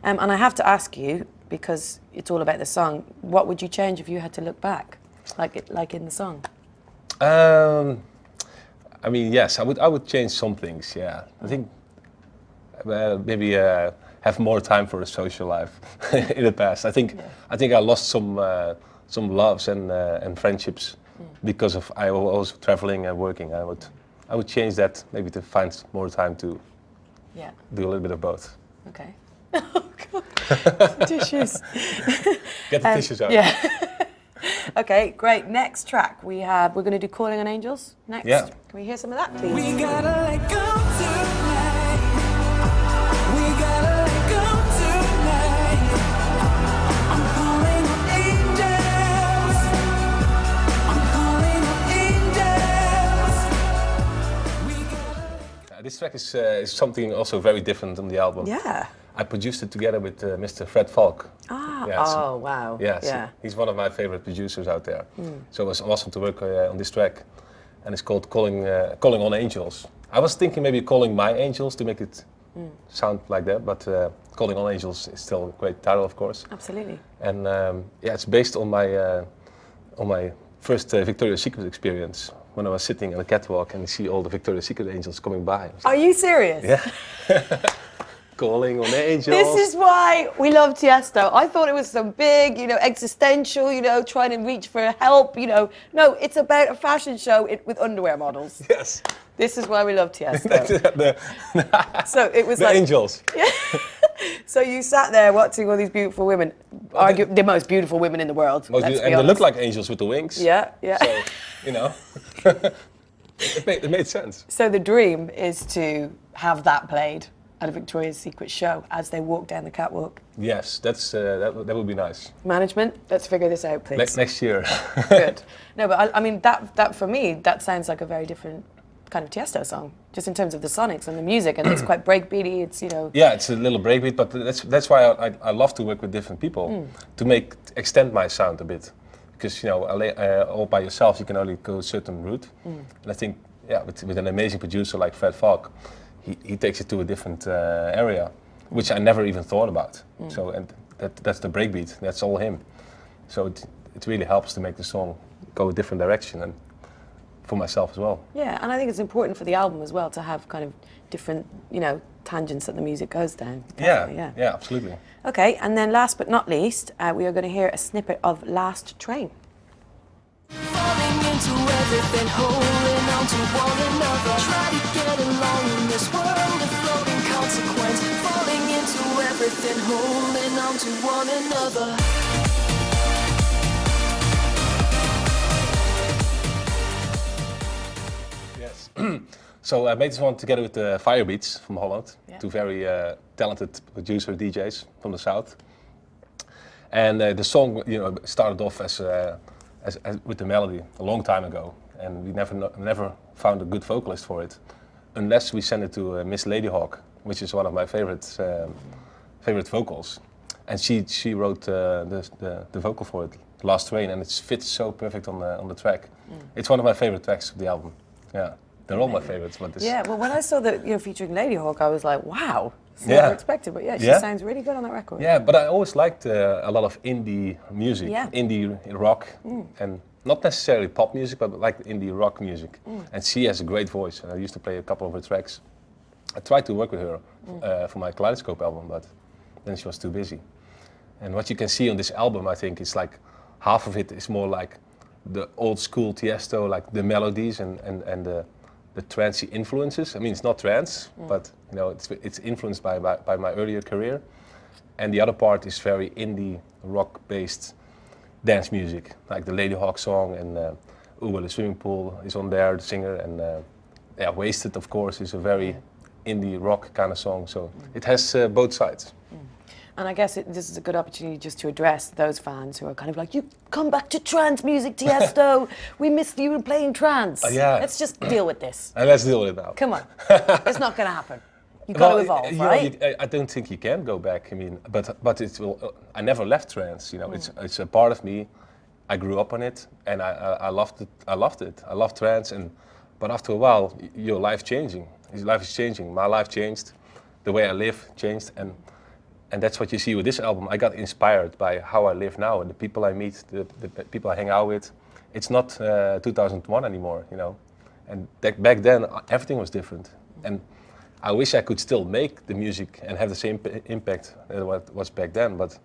And I have to ask you, because it's all about the song, what would you change if you had to look back, like in the song? I mean, yes, I would change some things. Yeah, I think maybe have more time for a social life in the past. I think I lost some loves and friendships because of I was traveling and working. I would change that maybe to find more time to do a little bit of both. Okay. Oh God, tissues. Get the tissues out. Yeah. Okay, great. Next track we're going to do "Calling on Angels" next. Yeah. Can we hear some of that, please? We gotta let go tonight. We gotta let go tonight. I'm calling on angels. I'm calling on angels. We gotta. This track is something also very different on the album. Yeah. I produced it together with Mr. Fred Falk. Ah. Yeah, oh wow. Yeah. He's one of my favorite producers out there. So it was awesome to work on this track. And it's called Calling on Angels. I was thinking maybe Calling My Angels to make it sound like that, but Calling on Angels is still a great title, of course. Absolutely. And it's based on my first Victoria's Secret experience when I was sitting on a catwalk and you see all the Victoria's Secret angels coming by. Are you serious? Yeah. Calling on Angels. This is why we love Tiësto. I thought it was some big, existential, trying to reach for help, No, it's about a fashion show with underwear models. Yes. This is why we love Tiësto. So it was the like angels. Yeah. So you sat there watching all these beautiful women, the most beautiful women in the world. And they look like angels with the wings. Yeah. So, it made sense. So the dream is to have that played at a Victoria's Secret show as they walk down the catwalk. Yes, that would be nice. Management, let's figure this out, please. Next year. Good. No, but I mean that for me, that sounds like a very different kind of Tiësto song, just in terms of the sonics and the music, and it's quite breakbeaty. It's Yeah, it's a little breakbeat, but that's why I love to work with different people to extend my sound a bit, because all by yourself you can only go a certain route, and I think with an amazing producer like Fred Falk. He takes it to a different area, which I never even thought about. So, and that's the breakbeat. That's all him. So it really helps to make the song go a different direction, and for myself as well. Yeah, and I think it's important for the album as well to have kind of different, tangents that the music goes down. Yeah, absolutely. Okay, and then last but not least, we are going to hear a snippet of "Last Train." Falling into everything, holding on to one another. Try to get along in this world of floating consequence. Falling into everything, holding on to one another. Yes. So I made this one together with the Firebeats from Holland, two very talented producer DJs from the south. And the song, started off as with the melody a long time ago, and we never found a good vocalist for it, unless we sent it to Miss Ladyhawk, which is one of my favorite vocals, and she wrote the vocal for it, "Last Train," and it fits so perfect on the track. It's one of my favorite tracks of the album. Yeah, they're all my favorites, but this. Yeah, well, when I saw that featuring Ladyhawk, I was like, wow. Never expected, but she sounds really good on that record. Yeah, but I always liked a lot of indie music, indie rock, and not necessarily pop music, but like indie rock music. And she has a great voice, and I used to play a couple of her tracks. I tried to work with her for my Kaleidoscope album, but then she was too busy. And what you can see on this album, I think, is like half of it is more like the old school Tiësto, like the melodies and the trancey influences. I mean, it's not trance, but it's influenced by my earlier career. And the other part is very indie rock-based dance music, like the Ladyhawk song, and Well, the Swimming Pool is on there, the singer, and Wasted, of course, is a very indie rock kind of song. So it has both sides. And I guess this is a good opportunity just to address those fans who are kind of like, you come back to trance music, Tiësto. We missed you playing trance. Yeah. Let's just deal with this. And let's deal with it now. Come on. It's not going to happen. You've got to evolve, right? I don't think you can go back. I mean, but it will. I never left trance. It's a part of me. I grew up on it, and I loved it. I loved trance, but after a while, your life is changing. My life changed. The way I live changed, and And that's what you see with this album. I got inspired by how I live now and the people I meet, the people I hang out with. It's not 2001 anymore, you know. And back then, everything was different. And I wish I could still make the music and have the same impact that what was back then. But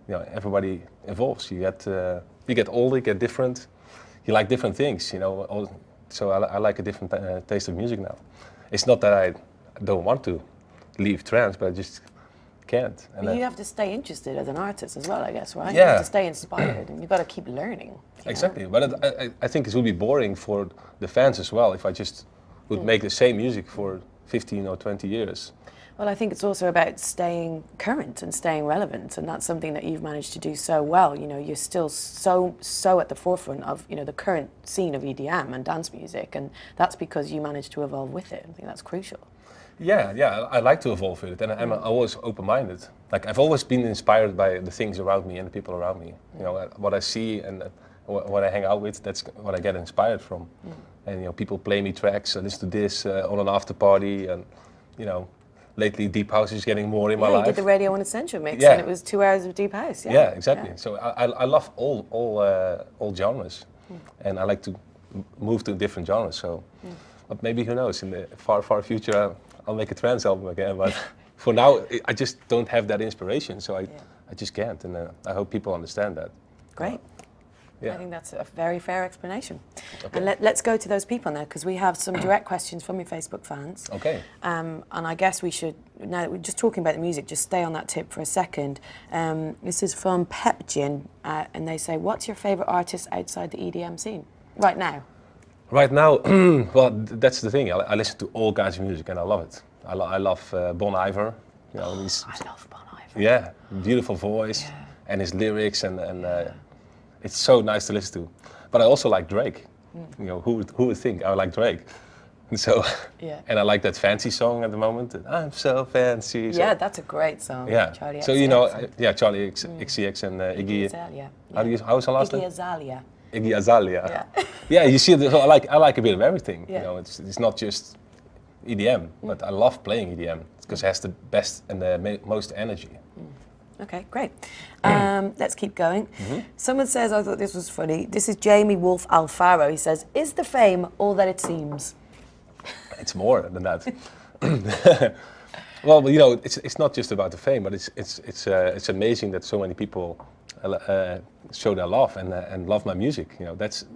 you know, everybody evolves. You get older, you get different. You like different things, you know. So I like a different taste of music now. It's not that I don't want to leave trance, but I just can't. And But you have to stay interested as an artist as well, I guess, right? You Yeah. have to stay inspired, and you've got to keep learning. Exactly, but I think it would be boring for the fans as well if I just would make the same music for 15 or 20 years. Well, I think it's also about staying current and staying relevant, and that's something that you've managed to do so well. You know, you're still so at the forefront of, you know, the current scene of EDM and dance music, and that's because you managed to evolve with it. I think that's crucial. Yeah, I like to evolve with it, and I'm always open-minded. Like I've always been inspired by the things around me and the people around me. You know, what I see and what I hang out with, that's what I get inspired from. And you know, people play me tracks. I listen to this on an after party, and you know, lately deep house is getting more in my Yeah, life. you did the Radio 1 Essential mix, Yeah. and it was 2 hours of deep house. Yeah, Yeah, exactly. So I love all genres, and I like to move to different genres. So, but maybe who knows? In the far future, I'll make a trance album again. But for now, I just don't have that inspiration. So I just can't, and I hope people understand that. Great. Yeah. I think that's a very fair explanation. Okay. And let's go to those people now, because we have some direct questions from your Facebook fans. Okay. And I guess we should, now that we're just talking about the music, just stay on that tip for a second. This is from Pepgin, and they say, what's your favourite artist outside the EDM scene right now? Right now, well, that's the thing. I listen to all kinds of music, and I love it. I love Bon Iver. You know, I love Bon Iver. Yeah, beautiful voice, and his lyrics, and it's so nice to listen to. But I also like Drake. You know, who would think I like Drake? And so, and I like that fancy song at the moment. I'm so fancy. So, Yeah, that's a great song. yeah. Charlie So you know, XCX. Charlie XCX and Iggy. Azalea. How's the last Iggy name? Azalea. Iggy Azalea. Yeah. Yeah, you see, so I like a bit of everything. Yeah. You know, it's not just EDM, but I love playing EDM because it has the best and the most energy. Okay, great. Let's keep going. Someone says, I thought this was funny. This is Jamie Wolf Alfaro. He says, is the fame all that it seems? It's more than that. Well, you know, it's not just about the fame, but it's amazing that so many people show their love and love my music. You know, that's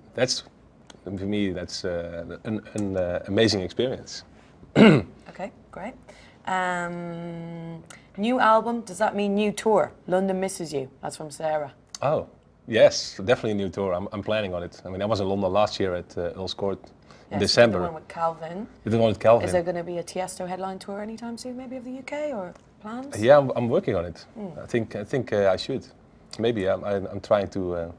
for me that's an amazing experience. Okay, great. New album, does that mean new tour? London misses you. That's from Sarah. Oh, yes, definitely a new tour. I'm planning on it. I mean, I was in London last year at Earl's Court in December. The one with Calvin. The one with Calvin. Is there going to be a Tiësto headline tour anytime soon, maybe of the UK, or plans? Yeah, I'm working on it. I think I should. Maybe I'm trying to.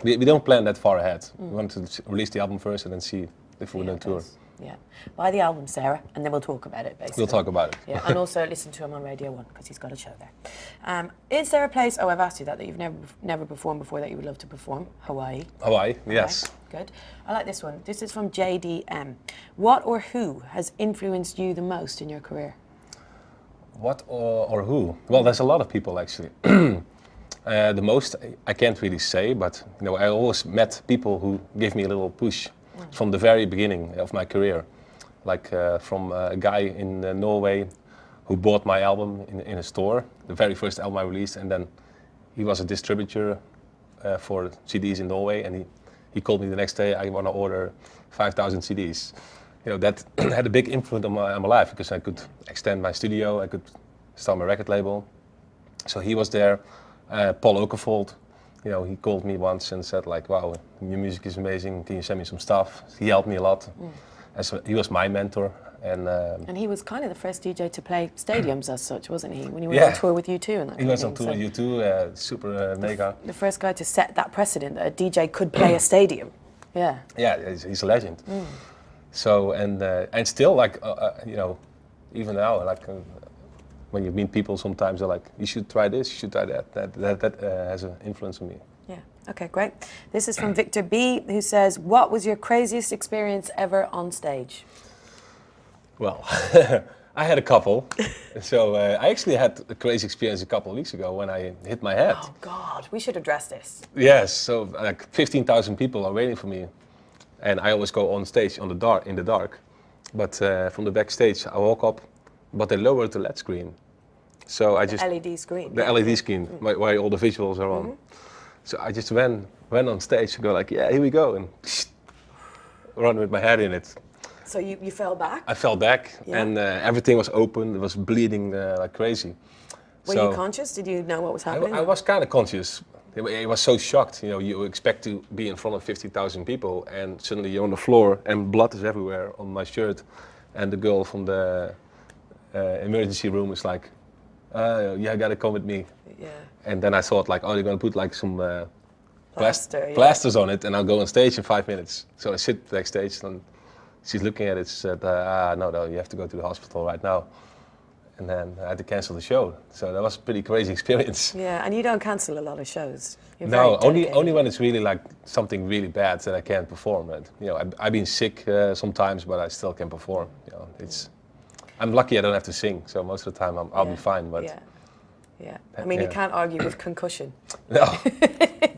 We don't plan that far ahead. We want to release the album first and then see if we're going to tour. Yeah. Buy the album, Sarah, and then we'll talk about it, basically. We'll talk about it. Yeah, and also listen to him on Radio 1, because he's got a show there. Is there a place, I've asked you that you've never performed before that you would love to perform? Hawaii. Hawaii, yes. Good. I like this one. This is from JDM. What or who has influenced you the most in your career? What or who? Well, there's a lot of people, actually. The most, I can't really say, but you know, I always met people who gave me a little push from the very beginning of my career. Like from a guy in Norway who bought my album in a store, the very first album I released, and then he was a distributor for CDs in Norway, and he called me the next day, I want to order 5,000 CDs. You know, that had a big influence on my life, because I could extend my studio, I could start my record label. So he was there. Paul Oakenfold, you know, he called me once and said like, wow, your music is amazing, can you send me some stuff? He helped me a lot. And so he was my mentor. And he was kind of the first DJ to play stadiums as such, wasn't he? When he went on tour with U2 and that. He was on tour with U2, super mega. The first guy to set that precedent that a DJ could play a stadium. Yeah. Yeah, he's a legend. So and still like you know, even now like when you meet people, sometimes they're like, you should try this, you should try that. That has an influence on me. Yeah. Okay, great. This is from Victor B, who says, what was your craziest experience ever on stage? Well, I had a couple. So I actually had a crazy experience a couple of weeks ago when I hit my head. Oh God, we should address this. Yes, so like 15,000 people are waiting for me, and I always go on stage in the dark. But from the backstage, I woke up, but they lowered the LED screen. So I just LED screen. the LED screen where all the visuals are on. So I just went on stage to go like, yeah, here we go, and run with my head in it. So you fell back? I fell back, and everything was open. It was bleeding like crazy. Were you conscious? Did you know what was happening? I was kind of conscious. I was so shocked. You know, you expect to be in front of 50,000 people, and suddenly you're on the floor, and blood is everywhere on my shirt. And the girl from the emergency room is like, "Yeah, gotta come with me." Yeah. And then I thought like, "Oh, they're gonna put like some Plaster, plasters on it, and I'll go on stage in 5 minutes." So I sit backstage, and she's looking at it. She said, "No, you have to go to the hospital right now." And then I had to cancel the show. So that was a pretty crazy experience. Yeah, and you don't cancel a lot of shows. You're No, very only when it's really like something really bad that I can't perform. And, you know, I've been sick sometimes, but I still can perform. You know, I'm lucky I don't have to sing, so most of the time I'll be fine. But yeah. I mean, you can't argue with concussion. No,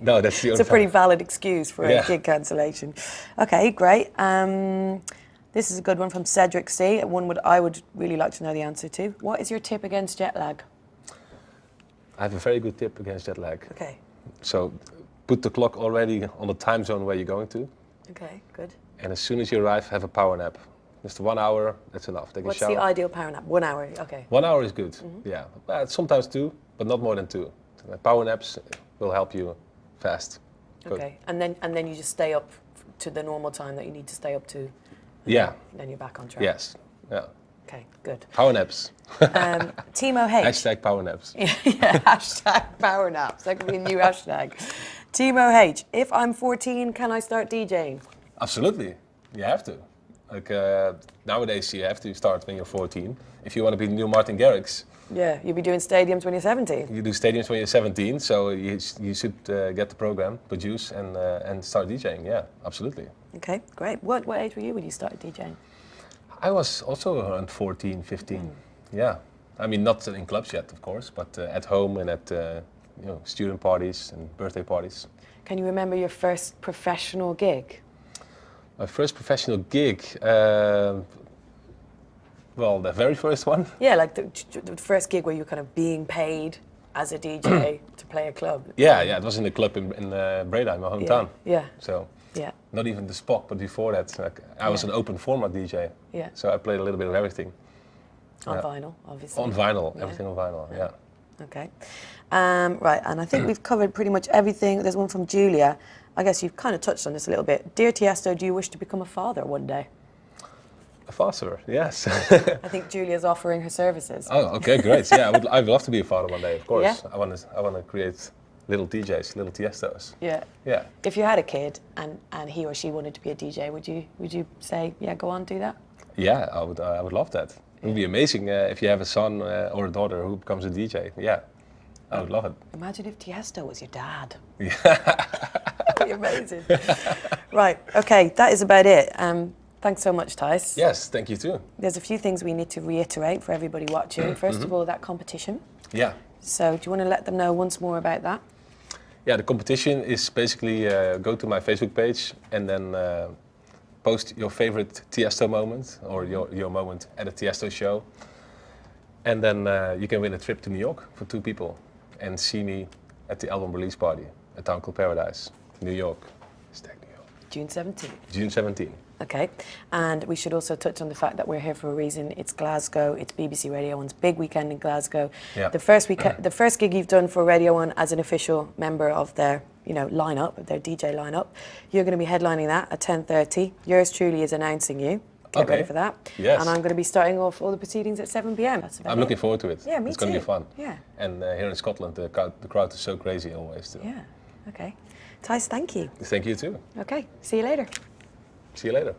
no, that's the only It's a pretty time. valid excuse for a gig cancellation. Okay, great. This is a good one from Cedric C. One I would really like to know the answer to. What is your tip against jet lag? I have a very good tip against jet lag. Okay. So put the clock already on the time zone where you're going to. Okay, good. And as soon as you arrive, have a power nap. Just 1 hour, that's enough. Take What's a shower. the ideal power nap? 1 hour, okay. 1 hour is good, yeah. Sometimes 2, but not more than 2. Power naps will help you fast. Good. Okay, and then you just stay up to the normal time that you need to stay up to. Yeah. Then you're back on track. Yes. Yeah. Okay, good. Power naps. Timo H. Hashtag power naps. Yeah, hashtag power naps. That could be a new hashtag. Timo H. If I'm 14, can I start DJing? Absolutely. You have to. Like nowadays, you have to start when you're 14. If you want to be the new Martin Garrix. Yeah, you'll be doing stadiums when you're 17. You do stadiums when you're 17, so you should get the program, produce, and start DJing. Yeah, absolutely. Okay, great. What age were you when you started DJing? I was also around 14, 15. Yeah. I mean, not in clubs yet, of course, but at home and at student parties and birthday parties. Can you remember your first professional gig? My first professional gig, well, the very first one. Yeah, like the first gig where you're kind of being paid as a DJ to play a club. Yeah, it was in a club in Breda, my hometown. Yeah. So. Yeah. Not even the Spock, but before that, I was an open format DJ. Yeah. So I played a little bit of everything. On vinyl, obviously. On vinyl, everything on vinyl, yeah. Okay. Right, and I think we've covered pretty much everything. There's one from Julia. I guess you've kind of touched on this a little bit. Dear Tiësto, do you wish to become a father one day? A father, yes. I think Julia's offering her services. Oh, okay, great. Yeah, I would love to be a father one day, of course. Yeah? I want to create little DJs, little Tiëstos. Yeah. Yeah. If you had a kid and he or she wanted to be a DJ, would you say, yeah, go on, do that? Yeah, I would love that. It would be amazing if you have a son or a daughter who becomes a DJ. Yeah, I would love it. Imagine if Tiësto was your dad. Yeah. That'd be amazing. Right, okay, that is about it. Thanks so much, Thijs. Yes, thank you too. There's a few things we need to reiterate for everybody watching. First of all, that competition. Yeah. So do you want to let them know once more about that? Yeah, the competition is basically go to my Facebook page and then post your favorite Tiësto moment or your moment at a Tiësto show. And then you can win a trip to New York for 2 people and see me at the album release party at Town Called Paradise, New York. New York. June 17th. June 17th. Okay, and we should also touch on the fact that we're here for a reason. It's Glasgow, it's BBC Radio 1's big weekend in Glasgow. Yeah. The first gig you've done for Radio 1 as an official member of their, lineup, their DJ lineup. You're going to be headlining that at 10:30. Yours truly is announcing you. Get ready for that. Yes. And I'm going to be starting off all the proceedings at 7 p.m. That's about I'm looking forward to it. Yeah, me It's too. going to be fun. Yeah. And here in Scotland, the crowd is so crazy always too. Yeah, okay. Thijs, thank you. Thank you too. Okay, see you later. See you later.